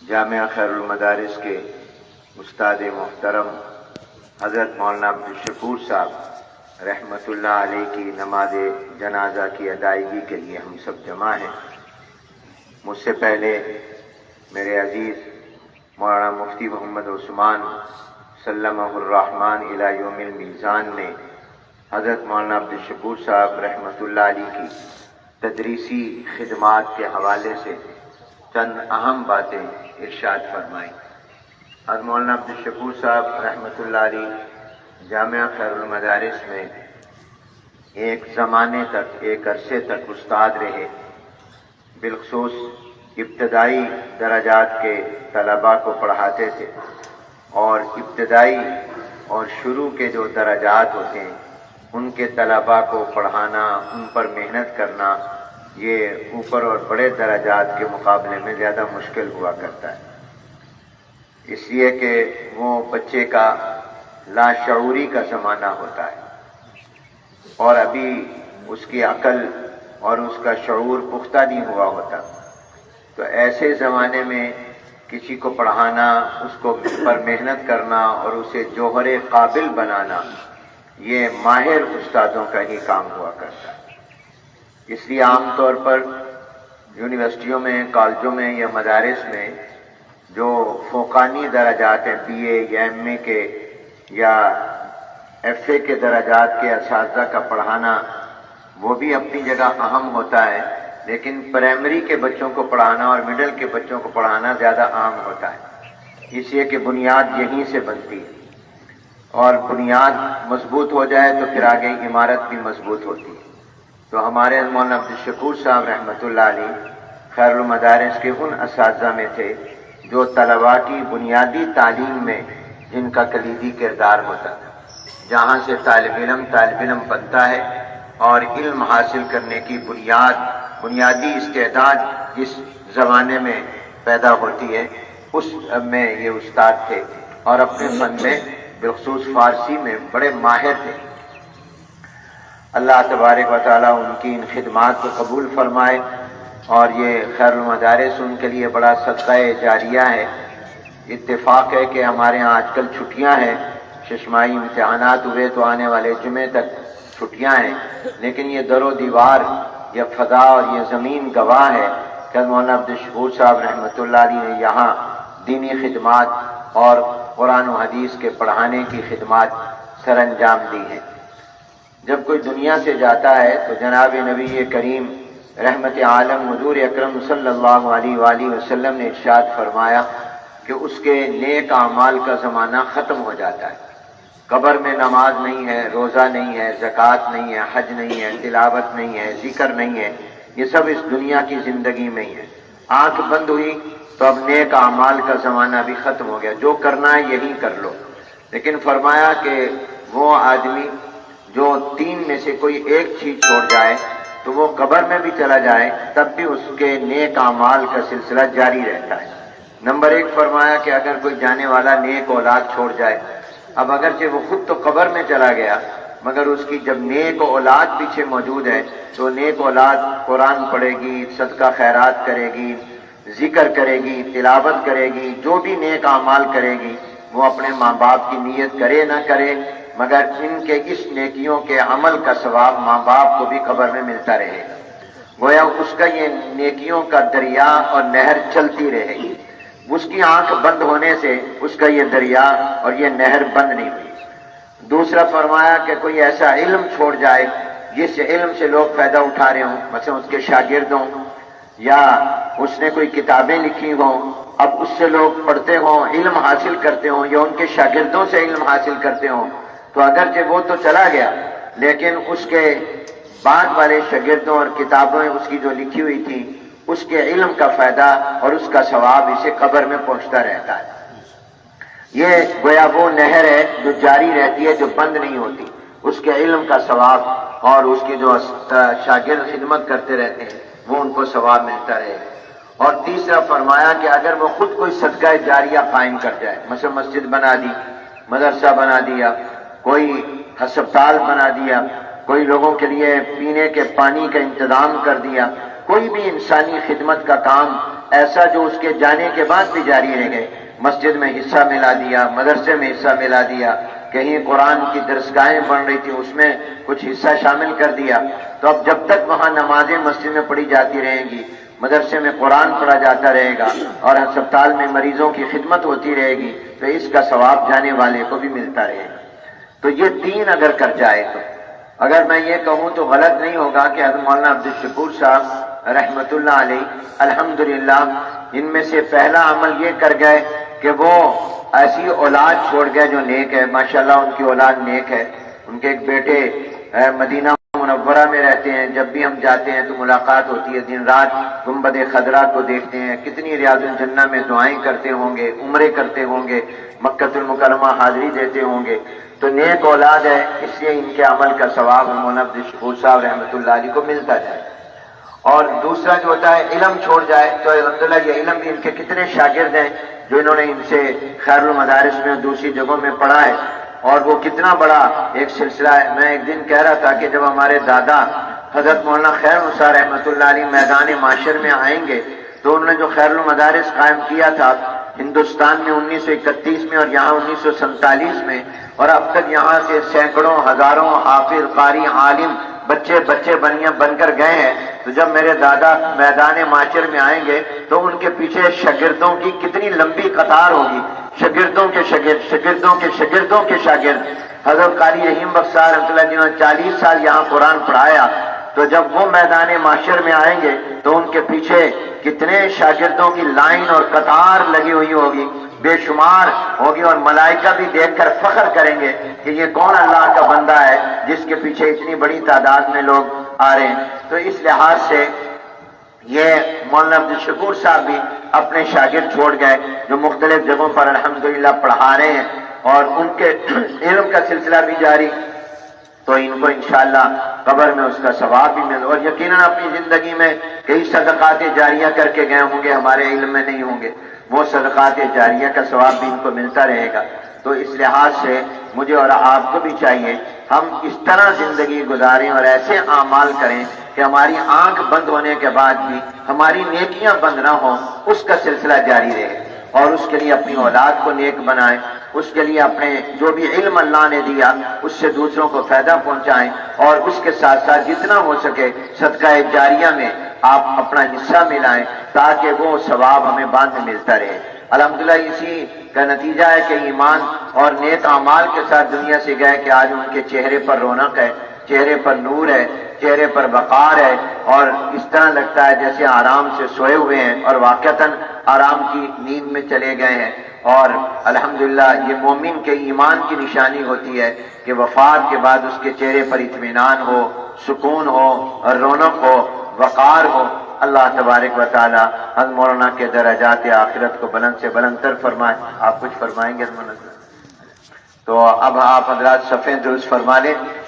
جامعہ خیر المدارس کے استاد محترم حضرت مولانا عبدالشکور صاحب رحمۃ اللہ علیہ کی نماز جنازہ کی ادائیگی کے لیے ہم سب جمع ہیں۔ مجھ سے پہلے میرے عزیز مولانا مفتی محمد عثمان سلمہ الرحمن الی یوم المیزان نے حضرت مولانا عبدالشکور صاحب رحمۃ اللہ علیہ کی تدریسی خدمات کے حوالے سے چند اہم باتیں ارشاد فرمائیں۔ حضرت مولانا عبدالشکور صاحب رحمۃ اللہ علیہ جامعہ خیر المدارس میں ایک زمانے تک، ایک عرصے تک استاد رہے۔ بالخصوص ابتدائی درجات کے طلباء کو پڑھاتے تھے، اور ابتدائی اور شروع کے جو درجات ہوتے ہیں ان کے طلباء کو پڑھانا، ان پر محنت کرنا، یہ اوپر اور بڑے درجات کے مقابلے میں زیادہ مشکل ہوا کرتا ہے، اس لیے کہ وہ بچے کا لاشعوری کا زمانہ ہوتا ہے اور ابھی اس کی عقل اور اس کا شعور پختہ نہیں ہوا ہوتا۔ تو ایسے زمانے میں کسی کو پڑھانا، اس کو پر محنت کرنا اور اسے جوہر قابل بنانا، یہ ماہر استادوں کا ہی کام ہوا کرتا ہے۔ اس لیے عام طور پر یونیورسٹیوں میں، کالجوں میں یا مدارس میں جو فوقانی درجات ہیں، بی اے یا ایم اے کے یا ایف اے کے درجات کے اساتذہ کا پڑھانا، وہ بھی اپنی جگہ اہم ہوتا ہے، لیکن پرائمری کے بچوں کو پڑھانا اور مڈل کے بچوں کو پڑھانا زیادہ عام ہوتا ہے، اس لیے کہ بنیاد یہیں سے بنتی ہے، اور بنیاد مضبوط ہو جائے تو پھر آگے عمارت بھی مضبوط ہوتی ہے۔ تو ہمارے مولانا عبدالشکور صاحب رحمۃ اللہ علیہ خیر المدارس کے ان اساتذہ میں تھے جو طلباء کی بنیادی تعلیم میں جن کا کلیدی کردار ہوتا تھا، جہاں سے طالب علم بنتا ہے اور علم حاصل کرنے کی بنیادی استعداد جس زمانے میں پیدا ہوتی ہے، اس میں یہ استاد تھے، اور اپنے فن میں بالخصوص فارسی میں بڑے ماہر تھے۔ اللہ تبارک و تعالیٰ ان کی ان خدمات کو قبول فرمائے، اور یہ خیر المدارس ان کے لیے بڑا صدقہ جاریہ ہے۔ اتفاق ہے کہ ہمارے ہاں آج کل چھٹیاں ہیں، ششماہی امتحانات ہوئے تو آنے والے جمعے تک چھٹیاں ہیں، لیکن یہ در و دیوار، یہ فضا اور یہ زمین گواہ ہے کہ مولانا عبدالشکور صاحب رحمۃ اللہ علیہ نے یہاں دینی خدمات اور قرآن و حدیث کے پڑھانے کی خدمات سر انجام دی ہیں۔ جب کوئی دنیا سے جاتا ہے تو جناب نبی کریم رحمت عالم حضور اکرم صلی اللہ علیہ وآلہ وسلم نے ارشاد فرمایا کہ اس کے نیک اعمال کا زمانہ ختم ہو جاتا ہے۔ قبر میں نماز نہیں ہے، روزہ نہیں ہے، زکوٰۃ نہیں ہے، حج نہیں ہے، تلاوت نہیں ہے، ذکر نہیں ہے، یہ سب اس دنیا کی زندگی میں ہی ہے۔ آنکھ بند ہوئی تو اب نیک اعمال کا زمانہ بھی ختم ہو گیا، جو کرنا ہے یہی کر لو۔ لیکن فرمایا کہ وہ آدمی جو تین میں سے کوئی ایک چیز چھوڑ جائے تو وہ قبر میں بھی چلا جائے تب بھی اس کے نیک اعمال کا سلسلہ جاری رہتا ہے۔ نمبر ایک فرمایا کہ اگر کوئی جانے والا نیک اولاد چھوڑ جائے، اب اگرچہ وہ خود تو قبر میں چلا گیا، مگر اس کی جب نیک اولاد پیچھے موجود ہے تو نیک اولاد قرآن پڑھے گی، صدقہ خیرات کرے گی، ذکر کرے گی، تلاوت کرے گی، جو بھی نیک اعمال کرے گی، وہ اپنے ماں باپ کی نیت کرے نہ کرے، مگر ان کے اس نیکیوں کے عمل کا ثواب ماں باپ کو بھی قبر میں ملتا رہے گا۔ گویا اس کا یہ نیکیوں کا دریا اور نہر چلتی رہے گی۔ اس کی آنکھ بند ہونے سے اس کا یہ دریا اور یہ نہر بند نہیں ہوئی۔ دوسرا فرمایا کہ کوئی ایسا علم چھوڑ جائے جس علم سے لوگ فائدہ اٹھا رہے ہوں، مثلا اس کے شاگرد ہوں یا اس نے کوئی کتابیں لکھی ہوں، اب اس سے لوگ پڑھتے ہوں، علم حاصل کرتے ہوں، یا ان کے شاگردوں سے علم حاصل کرتے ہوں، تو اگرچہ وہ تو چلا گیا لیکن اس کے بعد والے شاگردوں اور کتابیں اس کی جو لکھی ہوئی تھی، اس کے علم کا فائدہ اور اس کا ثواب اسے قبر میں پہنچتا رہتا ہے۔ یہ گویا وہ نہر ہے جو جاری رہتی ہے، جو بند نہیں ہوتی۔ اس کے علم کا ثواب اور اس کے جو شاگرد خدمت کرتے رہتے ہیں وہ ان کو ثواب ملتا رہے۔ اور تیسرا فرمایا کہ اگر وہ خود کوئی صدقہ جاریہ قائم کر جائے، مثلا مسجد بنا دی، مدرسہ بنا دیا، کوئی ہسپتال بنا دیا، کوئی لوگوں کے لیے پینے کے پانی کا انتظام کر دیا، کوئی بھی انسانی خدمت کا کام ایسا جو اس کے جانے کے بعد بھی جاری رہ گئے. مسجد میں حصہ ملا دیا، مدرسے میں حصہ ملا دیا، کہیں قرآن کی درسگاہیں بن رہی تھی اس میں کچھ حصہ شامل کر دیا. تو اب جب تک وہاں نمازیں مسجد میں پڑھی جاتی رہیں گی، مدرسے میں قرآن پڑھا جاتا رہے گا اور ہسپتال میں مریضوں کی خدمت ہوتی رہے گی، تو اس کا ثواب جانے والے کو بھی ملتا رہے گا. تو یہ تین اگر کر جائے تو اگر میں یہ کہوں تو غلط نہیں ہوگا کہ حضرت مولانا عبدالشکور صاحب رحمت اللہ علیہ الحمدللہ ان میں سے پہلا عمل یہ کر گئے کہ وہ ایسی اولاد چھوڑ گئے جو نیک ہے. ماشاءاللہ ان کی اولاد نیک ہے. ان کے ایک بیٹے مدینہ منورہ میں رہتے ہیں، جب بھی ہم جاتے ہیں تو ملاقات ہوتی ہے، دن رات گنبد خضرا کو دیکھتے ہیں، کتنی ریاض الجنہ میں دعائیں کرتے ہوں گے، عمرے کرتے ہوں گے، مکۃ المکرمہ حاضری دیتے ہوں گے. تو نیک اولاد ہے، اس لیے ان کے عمل کا ثواب مولانا عبدالشکور صاحب رحمۃ اللہ علیہ کو ملتا جائے. اور دوسرا جو ہوتا ہے علم چھوڑ جائے تو الحمدللہ یہ علم بھی ان کے کتنے شاگرد ہیں جو انہوں نے ان سے خیر المدارس میں اور دوسری جگہوں میں پڑھا ہے، اور وہ کتنا بڑا ایک سلسلہ ہے. میں ایک دن کہہ رہا تھا کہ جب ہمارے دادا حضرت مولانا خیر نثار رحمۃ اللہ علیہ میدان معاشر میں آئیں گے تو انہوں نے جو خیر المدارس قائم کیا تھا ہندوستان میں 1931 میں اور یہاں 1947 میں، اور اب تک یہاں سے سینکڑوں ہزاروں حافظ قاری عالم بچے بن کر گئے ہیں. تو جب میرے دادا میدان معاشر میں آئیں گے تو ان کے پیچھے شاگردوں کی کتنی لمبی قطار ہوگی، شاگردوں کے شاگرد، شاگردوں کے شاگردوں کے شاگرد. حضرت قاری رحیم بخش صاحب رحمۃ اللہ جنہوں نے 40 سال یہاں قرآن پڑھایا، تو جب وہ میدان معاشر میں آئیں گے تو ان کے پیچھے کتنے شاگردوں کی لائن اور قطار لگی ہوئی ہوگی، بے شمار ہوگی، اور ملائکہ بھی دیکھ کر فخر کریں گے کہ یہ کون اللہ کا بندہ ہے جس کے پیچھے اتنی بڑی تعداد میں لوگ آ رہے ہیں. تو اس لحاظ سے یہ مولانا عبدالشکور صاحب بھی اپنے شاگرد چھوڑ گئے جو مختلف جگہوں پر الحمدللہ پڑھا رہے ہیں، اور ان کے علم کا سلسلہ بھی جاری. تو ان کو انشاءاللہ قبر میں اس کا ثواب بھی مل، اور یقیناً اپنی زندگی میں کئی صدقات جاریہ کر کے گئے ہوں گے، ہمارے علم میں نہیں ہوں گے، وہ صدقات جاریہ کا ثواب بھی ان کو ملتا رہے گا. تو اس لحاظ سے مجھے اور آپ کو بھی چاہیے ہم اس طرح زندگی گزاریں اور ایسے اعمال کریں کہ ہماری آنکھ بند ہونے کے بعد بھی ہماری نیکیاں بند نہ ہوں، اس کا سلسلہ جاری رہے، اور اس کے لیے اپنی اولاد کو نیک بنائیں، اس کے لیے اپنے جو بھی علم اللہ نے دیا اس سے دوسروں کو فائدہ پہنچائیں، اور اس کے ساتھ ساتھ جتنا ہو سکے صدقہ جاریہ میں آپ اپنا حصہ ملائیں تاکہ وہ ثواب ہمیں بعد میں ملتا رہے. الحمدللہ اسی کا نتیجہ ہے کہ ایمان اور نیک اعمال کے ساتھ دنیا سے گئے کہ آج ان کے چہرے پر رونق ہے، چہرے پر نور ہے، چہرے پر وقار ہے، اور اس طرح لگتا ہے جیسے آرام سے سوئے ہوئے ہیں اور واقعتاً آرام کی نیند میں چلے گئے ہیں. اور الحمدللہ یہ مومن کے ایمان کی نشانی ہوتی ہے کہ وفات کے بعد اس کے چہرے پر اطمینان ہو، سکون ہو، اور رونق ہو، وقار ہو. اللہ تبارک و تعالی حضرت مولانا کے درجات آخرت کو بلند سے بلند تر فرمائے. آپ کچھ فرمائیں گے؟ تو اب آپ حضرات صفیں درست فرما لیں.